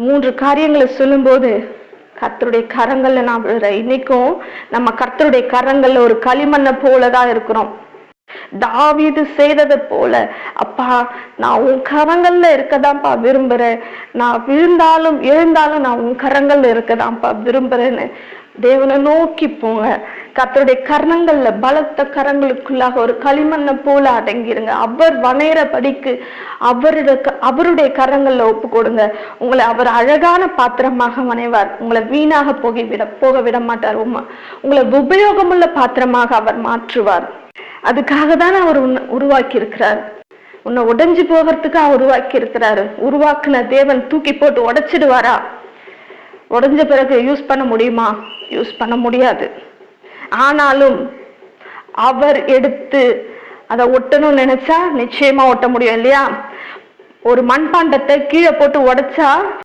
3 காரியங்களை சொல்லும்போது கர்த்தருடைய கரங்கள்ல நான் விழுறேன். இன்னைக்கும் நம்ம கர்த்தருடைய கரங்கள்ல ஒரு களிமண்ணை போலதான் இருக்கிறோம். தாவீது செய்ததை போல, அப்பா நான் உன் கரங்கள்ல இருக்கதான்ப்பா விரும்புறேன், நான் விழுந்தாலும் எழுந்தாலும் நான் உன் கரங்கள்ல இருக்கதான்ப்பா விரும்புறேன்னு தேவனை நோக்கி போங்க. கர்த்தருடைய கரங்கள்ல, பலத்த கரங்களுக்குள்ளாக ஒரு களிமண்ணை போல அடங்கிருங்க. அவர் வணையறபடிக்கு அவருடைய கரங்கள்ல ஒப்பு கொடுங்க. உங்களை அவர் அழகான பாத்திரமாக வணைவார். உங்களை வீணாக போக விட மாட்டார். உங்களை உபயோகமுள்ள பாத்திரமாக அவர் மாற்றுவார். அதுக்காக தான் அவர் உருவாக்கி இருக்கிறார். உன்னை உடைஞ்சு போகிறதுக்கு உருவாக்கி இருக்கிறாரு. உருவாக்குன தேவன் தூக்கி போட்டு உடைச்சிடுவாரா? உடைஞ்ச பிறகு யூஸ் பண்ண முடியுமா? யூஸ் பண்ண முடியாது. ஆனாலும் அவர் எடுத்து அதை ஒட்டணும்னு நினைச்சா நிச்சயமா ஒட்ட முடியும் இல்லையா? ஒரு மண்பாண்டத்தை கீழே போட்டு உடைச்சா